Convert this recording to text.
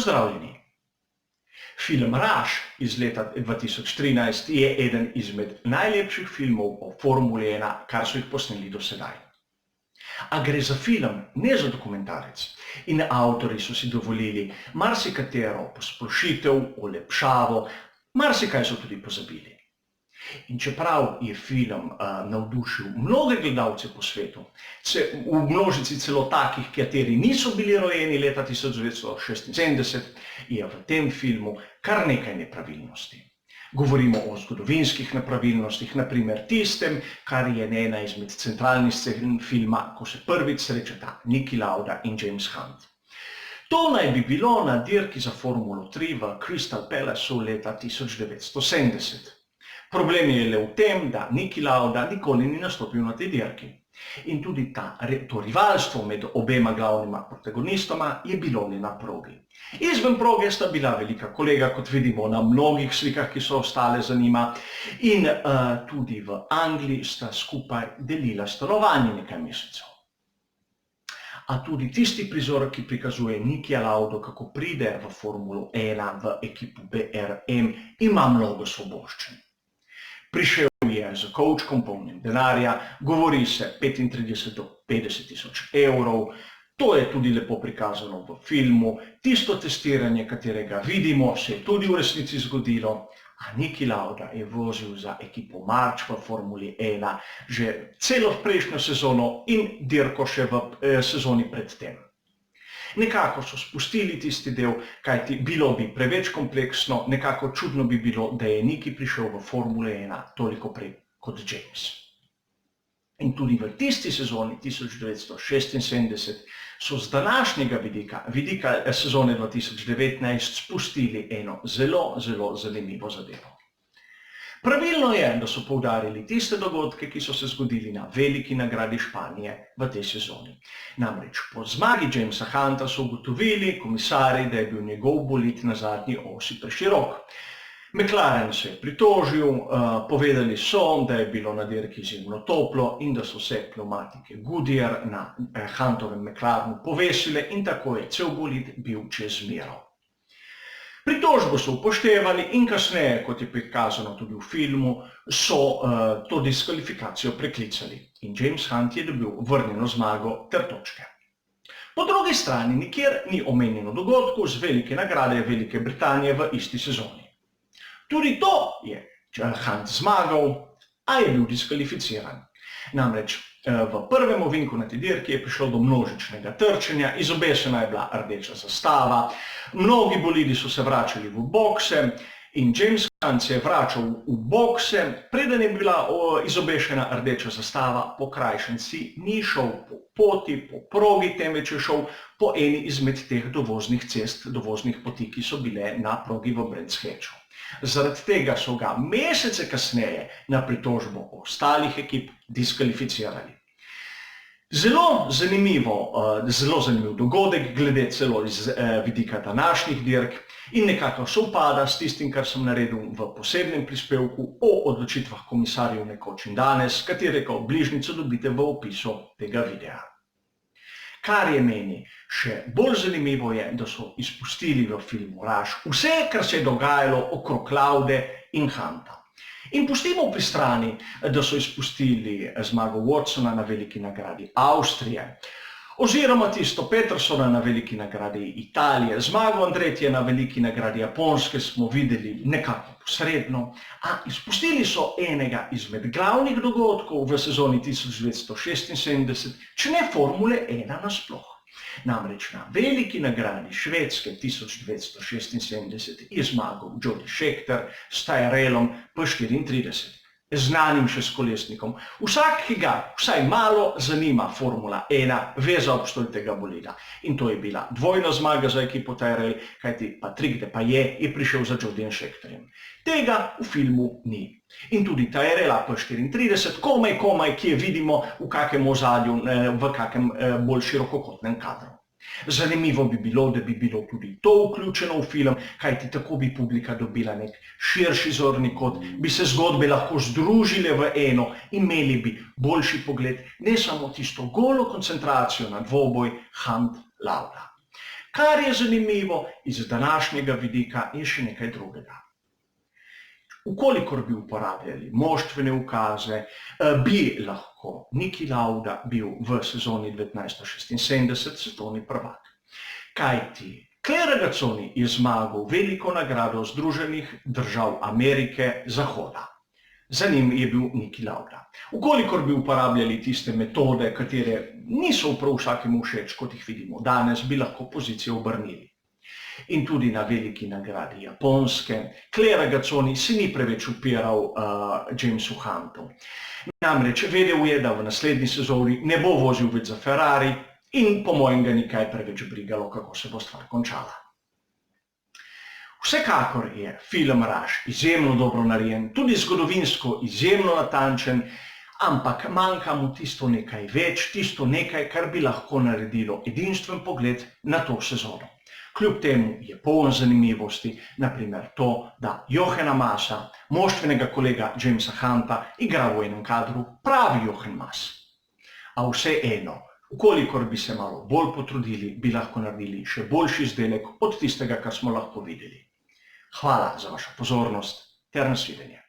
Pozdravljeni! Film Rush iz leta 2013 je eden izmed najlepših filmov o Formuli 1, kar so jih posneli do sedaj. A gre za film, ne za dokumentarec, in avtorji so si dovolili marsikatero posplošitev, olepšavo, marsikaj so tudi pozabili. In čeprav je film navdušil mnoge gledalce po svetu, v množici celo takih, kateri niso bili rojeni leta 1976, je v tem filmu kar nekaj nepravilnosti. Govorimo o zgodovinskih nepravilnostih, naprimer tistem, kar je ena izmed centralnih scen filma, ko se prvič srečata Niki Lauda in James Hunt. To naj bi bilo na dirki za Formulo 3 v Crystal Palaceu leta 1970. Problem je le v tem, da Niki Lauda nikoli ni nastopil na tej dirki. In tudi to rivalstvo med obema glavnima protagonistoma je bilo le na progi. Izven proge sta bila velika kolega, kot vidimo na mnogih slikah, ki so ostale za njima, in tudi v Angliji sta skupaj delila stanovanje nekaj mesecev. A tudi tisti prizor, ki prikazuje Nikija Laudo, kako pride v Formulo 1 v ekipo BRM, ima mnogo svoboščin. Prišel je z kovčkom polnim denarja, govori se 35 do 50 tisoč evrov, to je tudi lepo prikazano v filmu, tisto testiranje, katerega vidimo, se je tudi v resnici zgodilo, a Niki Lauda je vozil za ekipo March v Formuli 1 že celo prejšnjo sezono in dirko še v sezoni predtem. Nekako so spustili tisti del, kajti bilo bi preveč kompleksno, nekako čudno bi bilo, da je Niki prišel v Formule 1 toliko prej kot James. In tudi v tisti sezoni 1976 so z današnjega vidika sezone 2019 spustili eno zelo zanimivo zadevo. Pravilno je, da so poudarili tiste dogodke, ki so se zgodili na veliki nagradi Španije v tej sezoni. Namreč po zmagi Jamesa Hunta so ugotovili komisarji, da je bil njegov bolid na zadnji osi preširok. McLaren se je pritožil, povedali so, da je bilo na dirki izjemno toplo in da so se pneumatike Goodyear na Huntovem McLarenu povesile in tako je cel bolid bil čez mero. Pritožbo so upoštevali in kasneje, kot je prikazano tudi v filmu, so to diskvalifikacijo preklicali in James Hunt je dobil vrnjeno zmago ter točke. Po drugi strani nikjer ni omenjeno dogodkov z velike nagrade Velike Britanije v isti sezoni. Tudi to je Hunt zmagal, a je bil diskvalificiran. Namreč v prvem ovinku na tej dirki je prišlo do množičnega trčenja, izobešena je bila rdeča zastava, mnogi bolidi so se vračali v bokse in James Hunt se je vračal v bokse, preden je bila izobešena rdeča zastava, po krajšanci ni šel po poti, po progi, temveč je šel po eni izmed teh dovoznih cest, dovoznih poti, ki so bile na progi v Brands Hatchu. Zaradi tega so ga mesece kasneje na pritožbo ostalih ekip diskvalificirali. Zelo zanimiv dogodek, glede celo iz vidika današnjih dirk in nekako sovpada s tistim, kar sem naredil v posebnem prispevku o odločitvah komisarjev nekoč in danes, katerega bližnjico dobite v opisu tega videa. Kar je meni še bolj zanimivo je, da so izpustili v filmu Rush vse, kar se je dogajalo okrog Laude in Hunta. In pustimo pri strani, da so izpustili zmago Watsona na veliki nagradi Avstrije, oziroma tisto Petersona na veliki nagradi Italije, zmago Andretija na veliki nagradi Japonske smo videli nekako posredno, a izpustili so enega izmed glavnih dogodkov v sezoni 1976, če ne Formule 1 nasploh. Namreč na veliki nagradi Švedske 1976 je zmagal Jody Scheckter s Tyrrellom P34, znanim še s kolesnikom. Vsak, ki ga vsaj malo zanima Formula 1, ve za obstoj tega bolida. In to je bila dvojna zmaga za ekipo Tyrrell, kajti Patrick Depailler je prišel za Jodyjem Scheckterjem. Tega v filmu ni. In tudi Tyrrella P34, komaj, ki je vidimo v kakem ozadju, v kakem bolj širokokotnem kadru. Zanimivo bi bilo, da bi bilo tudi to vključeno v film, kajti tako bi publika dobila nek širši zorni kot, bi se zgodbe lahko združile v eno, imeli bi boljši pogled, ne samo tisto golo koncentracijo na dvoboj Hunt-Lauda. Kar je zanimivo iz današnjega vidika, je še nekaj drugega. Ukolikor bi uporabljali moštvene ukaze, bi lahko Niki Lauda bil v sezoni 1976 svetovni prvak. Kajti Claire Regazzoni je zmagal veliko nagrado Združenih držav Amerike Zahoda. Za njim je bil Niki Lauda. Ukolikor bi uporabljali tiste metode, katere niso prav vsakemu všeč, kot jih vidimo danes, bi lahko pozicijo obrnili. In tudi na veliki nagradi Japonske, Claire Regazzoni se ni preveč upiral Jamesu Huntu. Namreč vedel je, da v naslednji sezoni ne bo vozil več za Ferrari in po mojem ga ni kaj preveč brigalo, kako se bo stvar končala. Vsekakor je film Rush izjemno dobro narejen, tudi zgodovinsko izjemno natančen, ampak manjka mu tisto nekaj več, tisto nekaj, kar bi lahko naredilo edinstven pogled na to sezono. Kljub temu je poln zanimivosti, naprimer to, da Johana Massa, moštvenega kolega Jamesa Hunta, igra v enem kadru pravi Johan Mass. A vseeno, ukolikor bi se malo bolj potrudili, bi lahko naredili še boljši izdelek od tistega, kar smo lahko videli. Hvala za vašo pozornost ter nasvidenje.